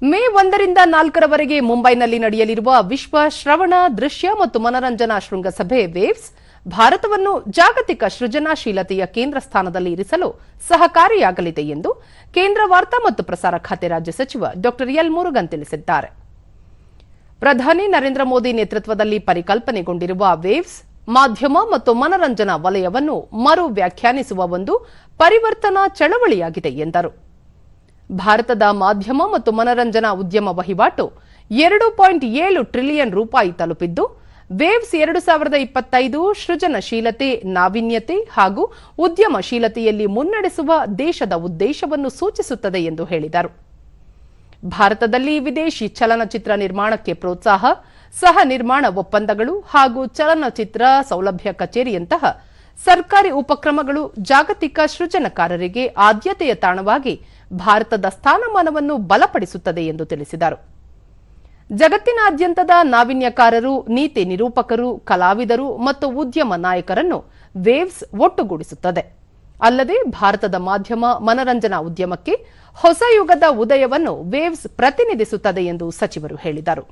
ಮೇ 1ರಿಂದ 4ರವರೆಗೆ ಮುಂಬೈನಲ್ಲಿ ನಡೆಯಲಿರುವ ವಿಶ್ವ ಶ್ರವಣ ದೃಶ್ಯ ಮತ್ತು ಮನರಂಜನಾ ಶೃಂಗಸಭೆ ವೇವ್ಸ್ ಭಾರತವನ್ನು ಜಾಗತಿಕ ಸೃಜನಶೀಲತೆಯ ಕೇಂದ್ರ ಸ್ಥಾನದಲ್ಲಿ ಇರಿಸಲು ಸಹಕಾರಿಯಾಗಲಿದೆ ಎಂದು ಕೇಂದ್ರ ವಾರ್ತಾ ಮತ್ತು ಪ್ರಸಾರ ಖಾತೆ ರಾಜ್ಯ ಸಚಿವ ಡಾ ಎಲ್ ಮುರುಗನ್ ತಿಳಿಸಿದ್ದಾರೆ. ಪ್ರಧಾನಿ ನರೇಂದ್ರ ಮೋದಿ ನೇತೃತ್ವದಲ್ಲಿ ಪರಿಕಲ್ಪನೆಗೊಂಡಿರುವ ವೇವ್ಸ್ ಮಾಧ್ಯಮ ಮತ್ತು ಮನರಂಜನಾ ವಲಯವನ್ನು ಮರು ವ್ಯಾಖ್ಯಾನಿಸುವ ಒಂದು ಪರಿವರ್ತನಾ ಚಳವಳಿಯಾಗಿದೆ ಎಂದರು. ಭಾರತದ ಮಾಧ್ಯಮ ಮತ್ತು ಮನರಂಜನಾ ಉದ್ಯಮ ವಹಿವಾಟು 2.7 ಟ್ರಿಲಿಯನ್ ರೂಪಾಯಿ ತಲುಪಿದ್ದು, ವೇವ್ಸ್ 2025 ಸೃಜನಶೀಲತೆ, ನಾವೀನ್ಯತೆ ಹಾಗೂ ಉದ್ಯಮಶೀಲತೆಯಲ್ಲಿ ಮುನ್ನಡೆಸುವ ದೇಶದ ಉದ್ದೇಶವನ್ನು ಸೂಚಿಸುತ್ತದೆ ಎಂದು ಹೇಳಿದರು. ಭಾರತದಲ್ಲಿ ವಿದೇಶಿ ಚಲನಚಿತ್ರ ನಿರ್ಮಾಣಕ್ಕೆ ಪ್ರೋತ್ಸಾಹ, ಸಹ ನಿರ್ಮಾಣ ಒಪ್ಪಂದಗಳು ಹಾಗೂ ಚಲನಚಿತ್ರ ಸೌಲಭ್ಯ ಕಚೇರಿಯಂತಹ ಸರ್ಕಾರಿ ಉಪಕ್ರಮಗಳು ಜಾಗತಿಕ ಸೃಜನಕಾರರಿಗೆ ಆದ್ಯತೆಯ ತಾಣವಾಗಿ ಭಾರತದ ಸ್ಥಾನಮಾನವನ್ನು ಬಲಪಡಿಸುತ್ತದೆ ಎಂದು ತಿಳಿಸಿದರು. ಜಗತ್ತಿನಾದ್ಯಂತದ ನಾವೀನ್ಯಕಾರರು, ನೀತಿ ನಿರೂಪಕರು, ಕಲಾವಿದರು ಮತ್ತು ಉದ್ಯಮ ನಾಯಕರನ್ನು ವೇವ್ಸ್ ಒಟ್ಟುಗೂಡಿಸುತ್ತದೆ. ಅಲ್ಲದೆ ಭಾರತದ ಮಾಧ್ಯಮ ಮನರಂಜನಾ ಉದ್ಯಮಕ್ಕೆ ಹೊಸ ಯುಗದ ಉದಯವನ್ನು ವೇವ್ಸ್ ಪ್ರತಿನಿಧಿಸುತ್ತದೆ ಎಂದು ಸಚಿವರು ಹೇಳಿದರು.